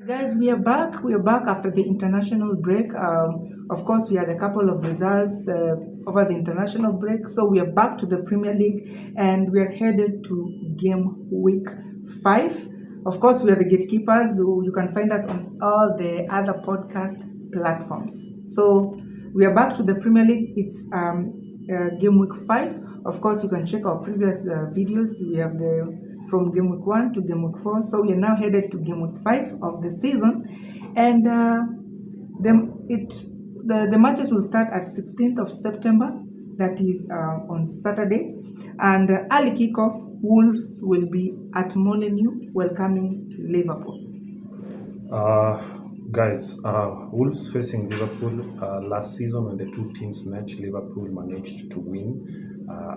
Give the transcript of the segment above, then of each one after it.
Guys, we are back. We are back after the international break. Of course, we had a couple of results over the international break. So we are back to the Premier League and we are headed to game week 5. Of course, we are the gatekeepers. You can find us on all the other podcast platforms. So we are back to the Premier League. It's game week 5. Of course, you can check our previous videos. We have from game week 1 to game week 4. So we are now headed to game week 5 of the season, and the matches will start at 16th of September. That is on Saturday, and early kickoff. Wolves will be at Molineux welcoming Liverpool. Guys, Wolves facing Liverpool. Last season when the two teams met, Liverpool managed to win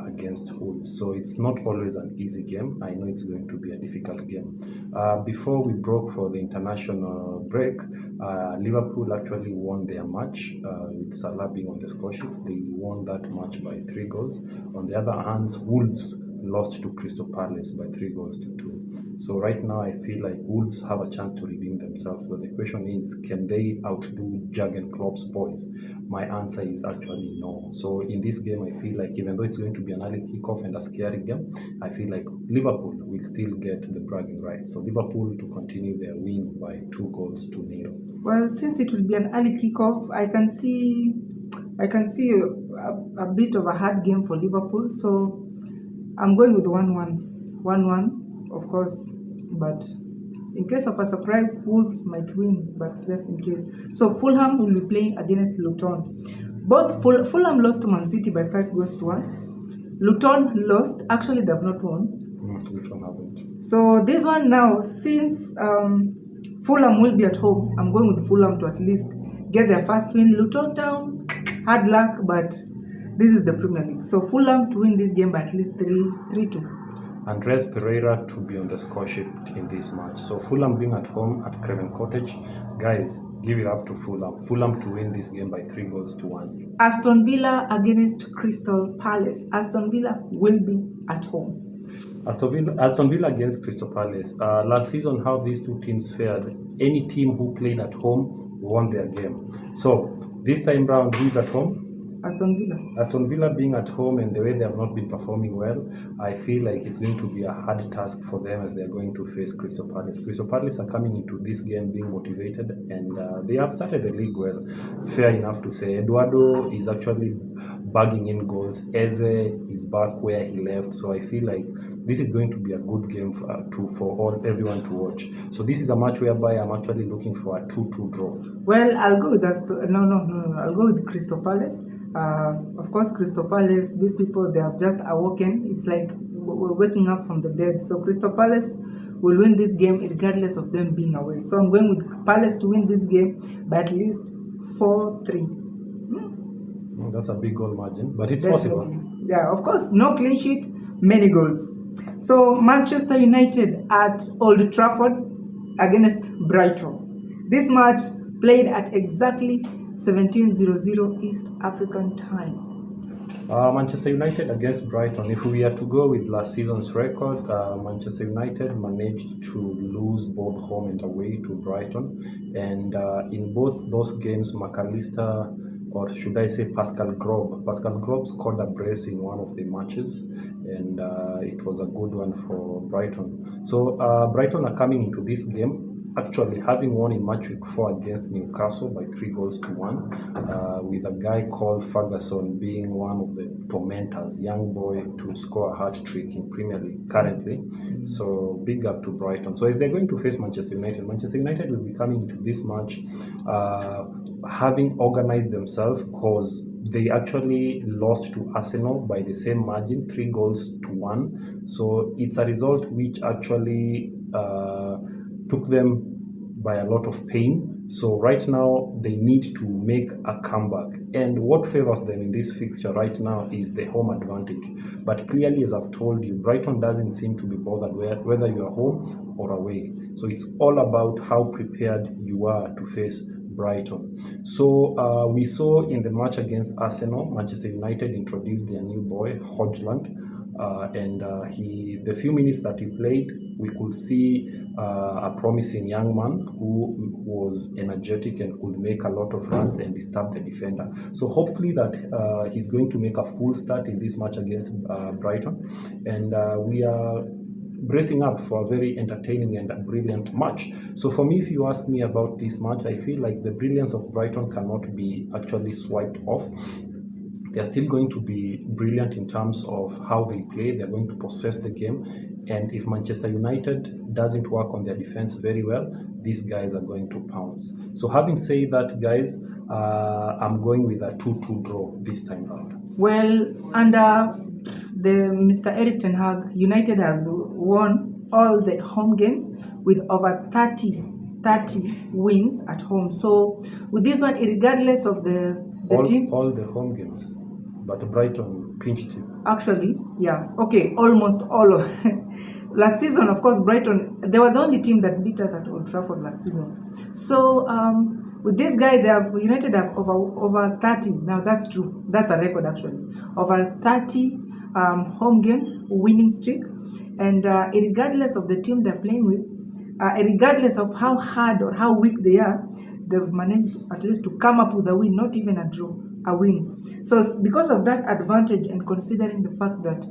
against Wolves. So it's not always an easy game. I know it's going to be a difficult game. Before we broke for the international break, Liverpool actually won their match with Salah being on the score sheet. They won that match by 3 goals. On the other hand, Wolves lost to Crystal Palace by 3 goals to 2. So right now I feel like Wolves have a chance to redeem themselves, but the question is, can they outdo Jurgen Klopp's boys? My answer is actually no. So in this game I feel like even though it's going to be an early kickoff and a scary game, I feel like Liverpool will still get the bragging right. So Liverpool to continue their win by 2 goals to 0. Well, since it will be an early kickoff, I can see a bit of a hard game for Liverpool. So I'm going with 1-1. 1-1, of course, but in case of a surprise, Wolves might win, but just in case. So Fulham will be playing against Luton. Both Fulham lost to Mancity by 5 goals to 1. Luton lost. Actually, they have not won. Luton haven't. So this one now, since Fulham will be at home, I'm going with Fulham to at least get their first win. Luton Town, hard luck, but this is the Premier League. So Fulham to win this game by at least 3-2. Andres Pereira to be on the score sheet in this match. So Fulham being at home at Craven Cottage. Guys, give it up to Fulham. Fulham to win this game by 3 goals to 1. Aston Villa against Crystal Palace. Aston Villa will be at home. Aston Villa against Crystal Palace. Last season, how these two teams fared, any team who played at home won their game. So this time round, who's at home? Aston Villa. Aston Villa being at home and the way they have not been performing well, I feel like it's going to be a hard task for them as they are going to face Crystal Palace. Crystal Palace are coming into this game being motivated, and they have started the league well. Fair enough to say. Eduardo is actually bagging in goals. Eze is back where he left. So I feel like this is going to be a good game for everyone to watch. So this is a match whereby I'm actually looking for a 2-2 draw. Well, I'll go with I'll go with Crystal Palace. Of course, Crystal Palace, these people, they have just awoken. It's like we're waking up from the dead. So Crystal Palace will win this game regardless of them being away. So I'm going with Palace to win this game by at least 4-3. That's a big goal margin, but it's Definitely possible. Yeah, of course, no clean sheet, many goals. So Manchester United at Old Trafford against Brighton. This match played at exactly 17:00 East African time. Manchester United against Brighton. If we are to go with last season's record, Manchester United managed to lose both home and away to Brighton, and in both those games, McAllister, or should I say Pascal Grob scored a brace in one of the matches, and it was a good one for Brighton. So Brighton are coming into this game actually having won in match week 4 against Newcastle by 3 goals to 1, with a guy called Ferguson being one of the tormentors, young boy to score a hat-trick in Premier League currently. So big up to Brighton. So as they're going to face Manchester United will be coming into this match having organized themselves, because they actually lost to Arsenal by the same margin, 3 goals to 1. So it's a result which actually took them by a lot of pain. So right now they need to make a comeback, and what favors them in this fixture right now is the home advantage. But clearly, as I've told you, Brighton doesn't seem to be bothered whether you are home or away. So it's all about how prepared you are to face Brighton. So we saw in the match against Arsenal, Manchester United introduced their new boy, Højlund. The few minutes that he played, we could see a promising young man who was energetic and could make a lot of runs and disturb the defender. So hopefully that he's going to make a full start in this match against Brighton, and we are bracing up for a very entertaining and a brilliant match. So for me, if you ask me about this match, I feel like the brilliance of Brighton cannot be actually swiped off. They are still going to be brilliant in terms of how they play. They're going to possess the game. And if Manchester United doesn't work on their defense very well, these guys are going to pounce. So having said that, guys, I'm going with a 2-2 draw this time around. Well, under the Mr. Eric Ten Hag, United has won all the home games with over 30 wins at home. So with this one, regardless of the team, all the home games, but Brighton pinched you. Actually, yeah, okay, almost all of last season. Of course, Brighton, they were the only team that beat us at Old Trafford last season. So with this guy, United have over 30. Now that's true. That's a record actually. Over 30 home games winning streak, and regardless of the team they're playing with, regardless of how hard or how weak they are, they've managed at least to come up with a win, not even a draw, a win. So because of that advantage, and considering the fact that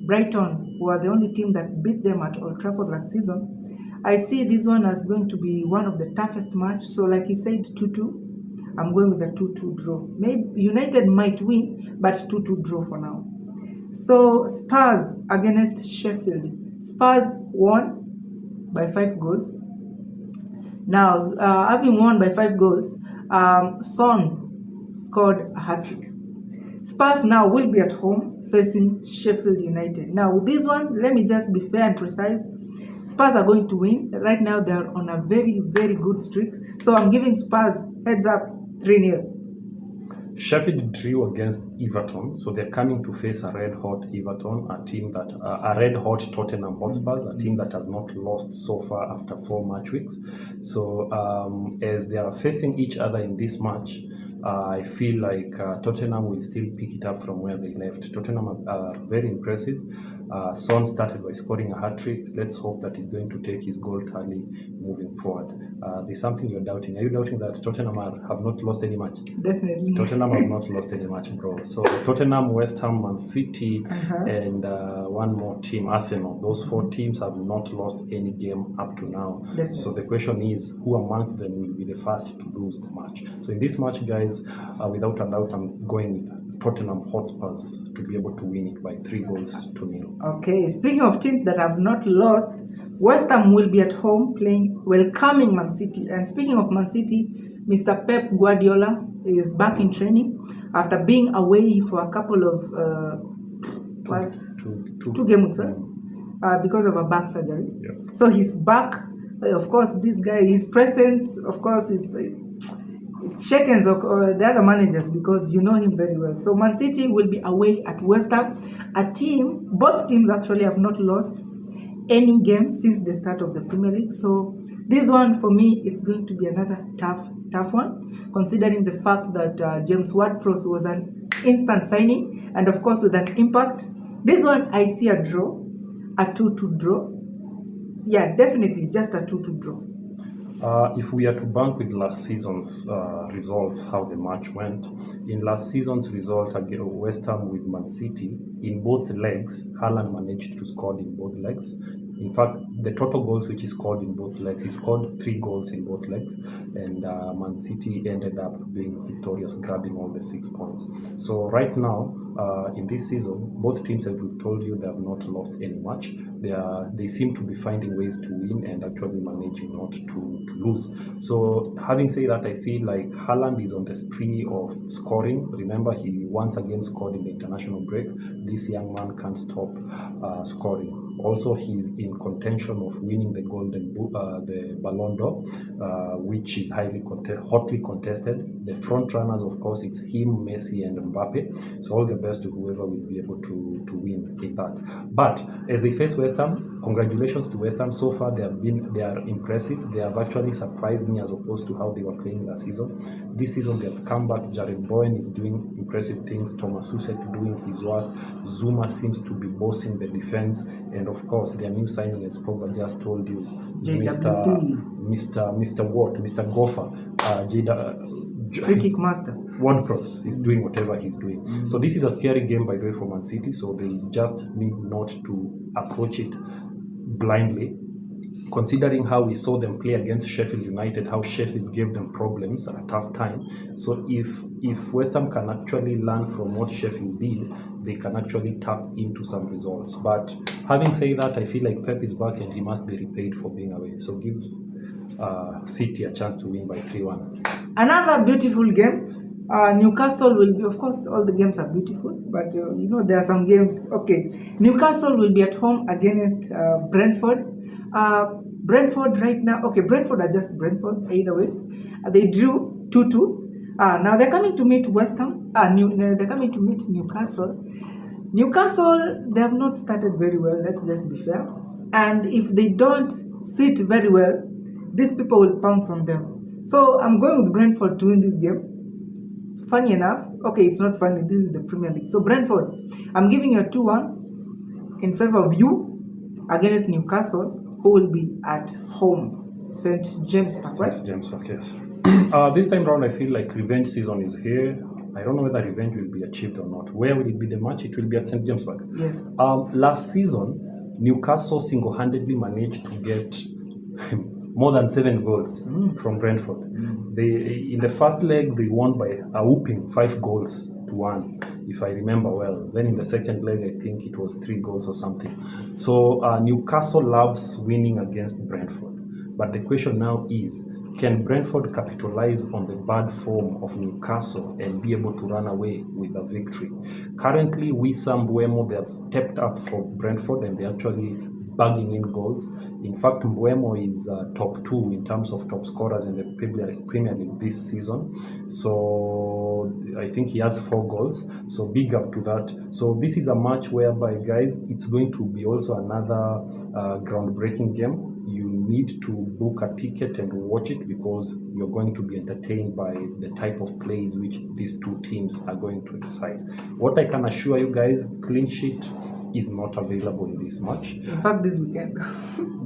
Brighton were the only team that beat them at Old Trafford last season, I see this one as going to be one of the toughest match. So like he said, 2-2. I'm going with a 2-2 draw. Maybe United might win, but 2-2 draw for now. So Spurs against Sheffield. Spurs won by 5 goals. Now, having won by 5 goals, Son scored a hat-trick. Spurs now will be at home facing Sheffield United. Now, with this one, let me just be fair and precise. Spurs are going to win. Right now, they are on a very, very good streak. So I'm giving Spurs heads up 3-0. Sheffield drew against Everton, so they're coming to face a red-hot Everton, a red-hot Tottenham Hotspurs, a team that has not lost so far after 4 match weeks. So as they are facing each other in this match, I feel like Tottenham will still pick it up from where they left. Tottenham are very impressive. Son started by scoring a hat-trick. Let's hope that he's going to take his goal tally moving forward. There's something you're doubting. Are you doubting that Tottenham have not lost any match? Definitely. Tottenham have not lost any match, bro. So Tottenham, Westham, Mancity, and one more team, Arsenal. Those 4 teams have not lost any game up to now. Definitely. So the question is, who amongst them will be the first to lose the match? So in this match, guys, without a doubt, I'm going with Tottenham Hotspurs to be able to win it by 3 goals to 0. Okay, speaking of teams that have not lost, Westham will be at home welcoming Mancity. And speaking of Mancity, Mr. Pep Guardiola is back in training after being away for a couple of two games, because of a back surgery. Yeah. So he's back. Of course, this guy, his presence, of course, it's shaken the other managers because you know him very well. So Man City will be away at Westham, both teams actually have not lost any game since the start of the Premier League. So this one for me, it's going to be another tough one, considering the fact that James Ward-Prowse was an instant signing, and of course with an impact. This one I see a draw, a 2-2 draw. Yeah, definitely just a 2-2 draw. If we are to bank with last season's results, how the match went, in last season's result against West Ham with Man City, in both legs, Haaland managed to score in both legs. In fact, the total goals which he scored in both legs, he scored 3 goals in both legs, and Man City ended up being victorious, grabbing all the 6 points. So right now, in this season, both teams, as we've told you, they have not lost any match. They seem to be finding ways to win and actually managing not to lose. So having said that, I feel like Haaland is on the spree of scoring. Remember, he once again scored in the international break. This young man can't stop scoring. Also, he's in contention of winning the the Ballon d'Or, which is hotly contested. The front runners, of course, it's him, Messi, and Mbappe. So all the best to whoever will be able to win in that. But as they face West Ham, congratulations to West Ham. So far, they are impressive. They have actually surprised me as opposed to how they were playing last season. this season they have come back. Jared Bowen is doing impressive things. Thomas Susek doing his work. Zuma seems to be bossing the defense, and of course their new signing, as Pogba just told you, Mr. Gopher, free kick master. WordPress is doing whatever he's doing. So this is a scary game, by the way, for Man City. So they just need not to approach it blindly, considering how we saw them play against Sheffield United, how Sheffield gave them problems at a tough time. So if West Ham can actually learn from what Sheffield did, they can actually tap into some results. But having said that, I feel like Pep is back and he must be repaid for being away. So give City a chance to win by 3-1. Another beautiful game. Newcastle will be, of course, all the games are beautiful, but there are some games. Okay, Newcastle will be at home against Brentford. Brentford right now, okay, Brentford are just Brentford either way. They drew 2-2. Now they're coming to meet West Ham. They're coming to meet Newcastle. Newcastle, they have not started very well, let's just be fair. And if they don't sit very well, these people will pounce on them. So I'm going with Brentford to win this game. Funny enough, okay, it's not funny, this is the Premier League. So Brentford, I'm giving you a 2-1 in favor of you against Newcastle, who will be at home. St. James Park, right? St. James Park, yes. This time round, I feel like revenge season is here. I don't know whether revenge will be achieved or not. Where will it be the match? It will be at St. James Park. Yes. Last season, Newcastle single-handedly managed to get more than 7 goals from Brentford. In the first leg, they won by a whooping 5-1, if I remember well. Then in the second leg, I think it was 3 goals or something. So Newcastle loves winning against Brentford. But the question now is, can Brentford capitalize on the bad form of Newcastle and be able to run away with a victory? Currently, Westham, Mbeumo, they have stepped up for Brentford and they're actually bagging in goals. In fact, Mbeumo is top 2 in terms of top scorers in the Premier League this season. So I think he has 4 goals. So big up to that. So this is a match whereby, guys, it's going to be also another groundbreaking game. You need to book a ticket and watch it because you're going to be entertained by the type of plays which these two teams are going to exercise. What I can assure you guys, clean sheet is not available in this match. In fact, this weekend.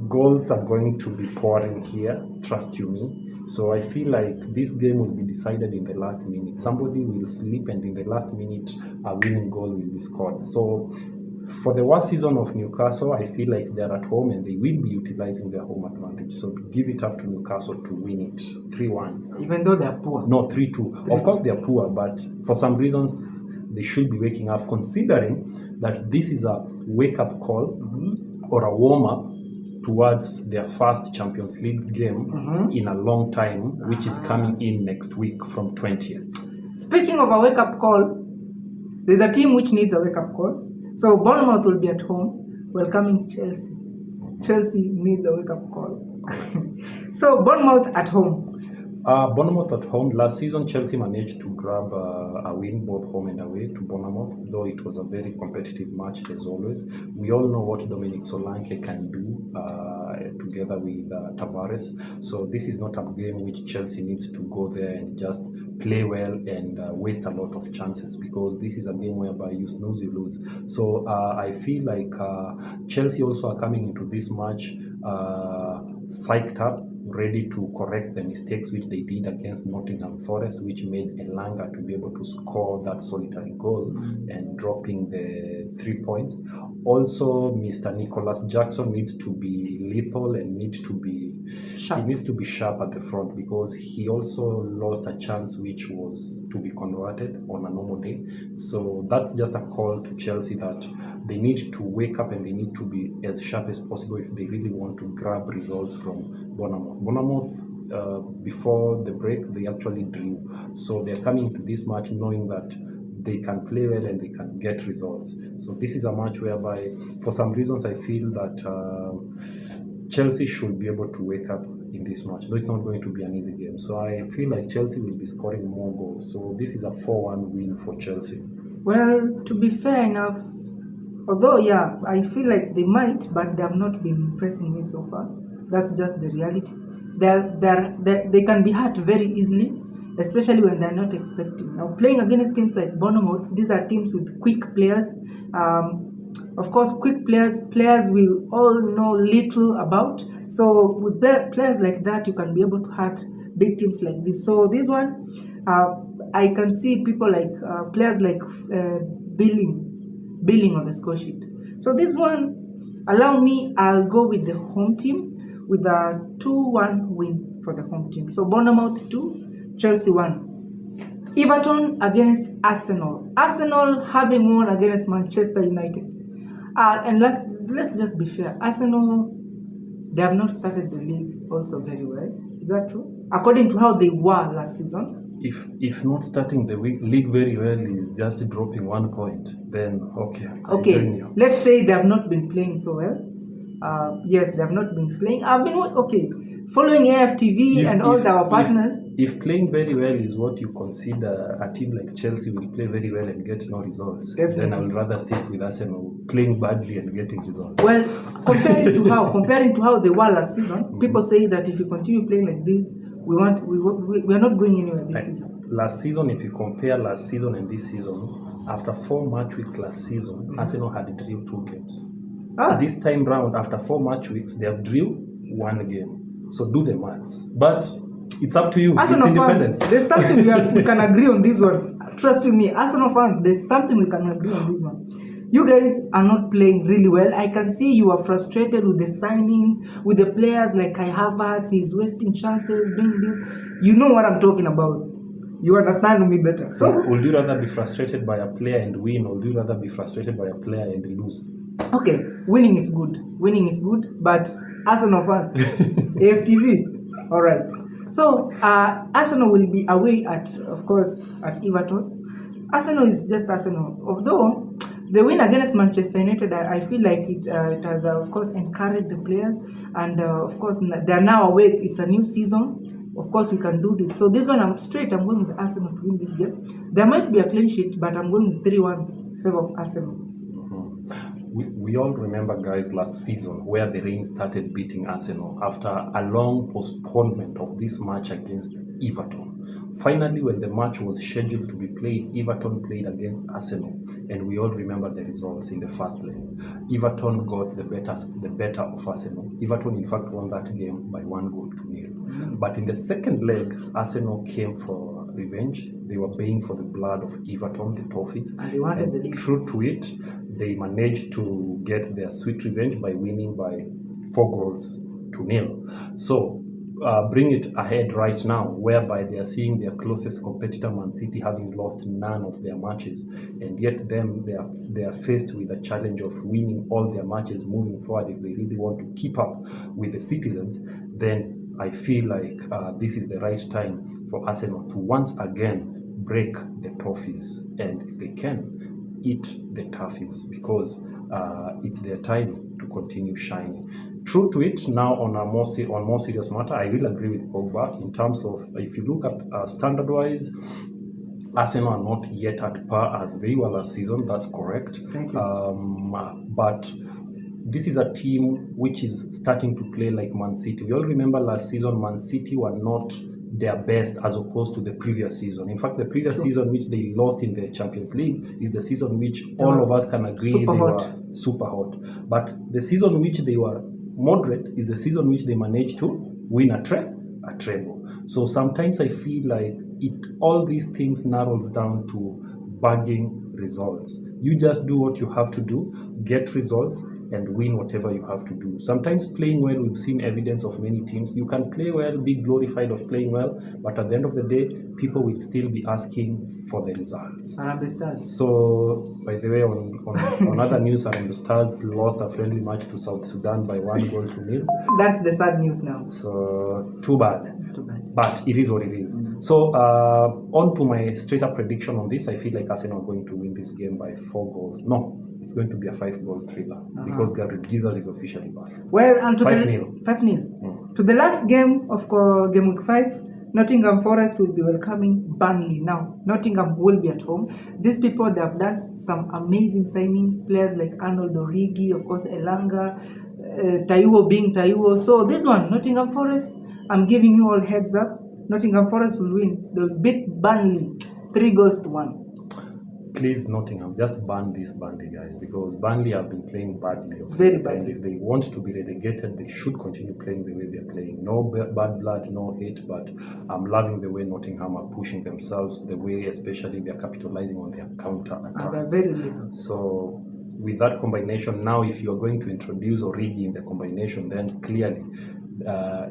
Goals are going to be pouring here, trust you me. So I feel like this game will be decided in the last minute. Somebody will sleep and in the last minute a winning goal will be scored. So for the worst season of Newcastle, I feel like they're at home and they will be utilizing their home advantage. So give it up to Newcastle to win it 3-1. Even though they're poor? No, 3-2. Of course they're poor, but for some reasons they should be waking up, considering that this is a wake-up call or a warm-up towards their first Champions League game in a long time, which is coming in next week from 20th. Speaking of a wake-up call, there's a team which needs a wake-up call. So Bournemouth will be at home welcoming Chelsea. Chelsea needs a wake-up call. So Bournemouth at home. Bournemouth at home. Last season, Chelsea managed to grab a win both home and away to Bournemouth, though it was a very competitive match as always. We all know what Dominic Solanke can do together with Tavares. So this is not a game which Chelsea needs to go there and just play well and waste a lot of chances, because this is a game whereby you snooze, you lose. So I feel like Chelsea also are coming into this match psyched up, ready to correct the mistakes which they did against Nottingham Forest, which made Elanga to be able to score that solitary goal and dropping the 3 points. Also, Mr. Nicholas Jackson needs to be lethal and needs to be sharp. He needs to be sharp at the front, because he also lost a chance which was to be converted on a normal day. So that's just a call to Chelsea that they need to wake up and they need to be as sharp as possible if they really want to grab results from Bournemouth. Bournemouth, before the break, they actually drew. So they're coming to this match knowing that they can play well and they can get results. So this is a match whereby, for some reasons, I feel that Chelsea should be able to wake up in this match, though it's not going to be an easy game. So I feel like Chelsea will be scoring more goals. So this is a 4-1 win for Chelsea. Well, to be fair enough, although, yeah, I feel like they might, but they have not been impressing me so far. That's just the reality. They can be hurt very easily, especially when they're not expecting. Now, playing against teams like Bournemouth, these are teams with quick players. Of course, quick players we all know little about. So with players like that, you can be able to hurt big teams like this. So this one, I can see people like players like Billing on the score sheet. So this one, I'll go with the home team with a 2-1 win for the home team. So Bournemouth 2, Chelsea 1. Everton against Arsenal. Arsenal having won against Manchester United. And let's just be fair. Arsenal, they have not started the league also very well. Is that true? According to how they were last season. If not starting the league very well is just dropping 1 point, then okay. Let's say they have not been playing so well. Yes, they have not been playing. I've been following AFTV and all our partners. If playing very well is what you consider, a team like Chelsea will play very well and get no results, then I would rather stick with Arsenal playing badly and getting results. Well, comparing to how they were last season, people say that if you continue playing like this, we are not going anywhere this season. Last season, if you compare last season and this season, after 4 match weeks last season, Arsenal had drew 2 games. This time round, after 4 match weeks, they have drew 1 game. So do the maths. But it's up to you. Arsenal it's independent. Fans, there's something we can agree on this one. Trust me, Arsenal fans, there's something we can agree on this one. You guys are not playing really well. I can see you are frustrated with the signings, with the players like Kai Havertz. He's wasting chances, doing this. You know what I'm talking about. You understand me better. So, would you rather be frustrated by a player and win, or would you rather be frustrated by a player and lose? Okay, winning is good, but Arsenal fans, AFTV, all right. So, Arsenal will be away at Everton. Arsenal is just Arsenal. Although the win against Manchester United, I feel like it has, of course, encouraged the players. And, of course, they're now awake. It's a new season. Of course, we can do this. So this one, I'm going with Arsenal to win this game. There might be a clean sheet, but I'm going with 3-1 in favor of Arsenal. We all remember, guys, last season where the rain started beating Arsenal after a long postponement of this match against Everton. Finally, when the match was scheduled to be played, Everton played against Arsenal, and we all remember the results in the first leg. Everton got the better of Arsenal. Everton, in fact, won that game by 1-0. But in the second leg, Arsenal came for revenge. They were baying for the blood of Everton, the Toffees. And they wanted the league. True to it, they managed to get their sweet revenge by winning by 4-0. So, bring it ahead right now, whereby they are seeing their closest competitor, Mancity, having lost none of their matches, and yet they are faced with the challenge of winning all their matches moving forward. If they really want to keep up with the citizens, then I feel like this is the right time for Arsenal to once again break the Toffees, and if they can, eat the Toffees, because it's their time to continue shining. True to it, now on more serious matter, I will agree with Pogba in terms of, if you look at standard-wise, Arsenal are not yet at par as they were last season. That's correct. Thank you. But this is a team which is starting to play like Man City. We all remember last season, Man City were not their best as opposed to the previous season. In fact, the previous season which they lost in the Champions League is the season which all of us can agree were super hot. But the season which they were moderate is the season which they managed to win a treble. So sometimes I feel like all these things narrows down to bagging results. You just do what you have to do, get results, and win whatever you have to do. Sometimes playing well, we've seen evidence of many teams. You can play well, be glorified of playing well, but at the end of the day, people will still be asking for the results. So, by the way, on other news, the Stars lost a friendly match to South Sudan by 1-0. That's the sad news now. So, too bad. But it is what it is. So, on to my straight up prediction on this. I feel like Arsenal are going to win this game by 4 goals. No, it's going to be a 5-goal thriller because Gabriel Jesus is officially back. Well, and to 5-0. To the last game of game week 5, Nottingham Forest will be welcoming Burnley. Now, Nottingham will be at home. These people, they have done some amazing signings. Players like Arnold Origi, of course, Elanga, Taiwo being Taiwo. So this one, Nottingham Forest, I'm giving you all heads up. Nottingham Forest will win. They'll beat Burnley 3-1. Please, Nottingham, just ban this Burnley, guys, because Burnley have been playing badly. Very badly. And if they want to be relegated, they should continue playing the way they're playing. No bad blood, no hate, but I'm loving the way Nottingham are pushing themselves, the way especially they're capitalizing on their counter attacks. And they're very little. So with that combination, now if you are going to introduce Origi in the combination, then clearly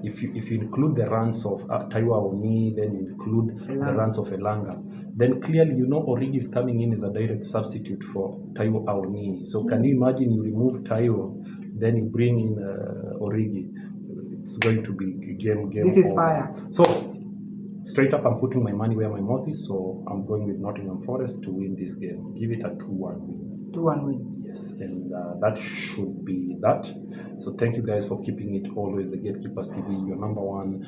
if you include the runs of Taiwo Awoniyi, then you include the runs of Elanga, then clearly Origi is coming in as a direct substitute for Taiwo Awoniyi. So can you imagine you remove Taiwo, then you bring in Origi? It's going to be game. This is over. fire. So straight up, I'm putting my money where my mouth is. So I'm going with Nottingham Forest to win this game. Give it a 2-1 win. 2-1 win. Yes, and that should be that. So thank you guys for keeping it always the Gatekeepers TV, your number one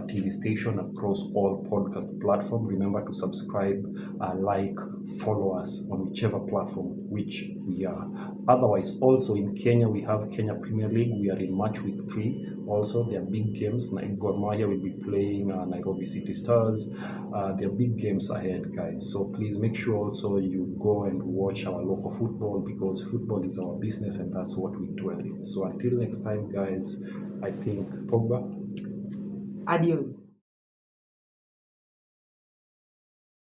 TV station across all podcast platforms. Remember to subscribe, like, follow us on whichever platform which we are. Otherwise, also in Kenya, we have Kenya Premier League. We are in match week 3. Also, there are big games. Gor Mahia will be playing Nairobi City Stars. There are big games ahead, guys. So please make sure also you go and watch our local football, because football is our business and that's what we dwell in. So until next time, guys, I think Pogba. Adios.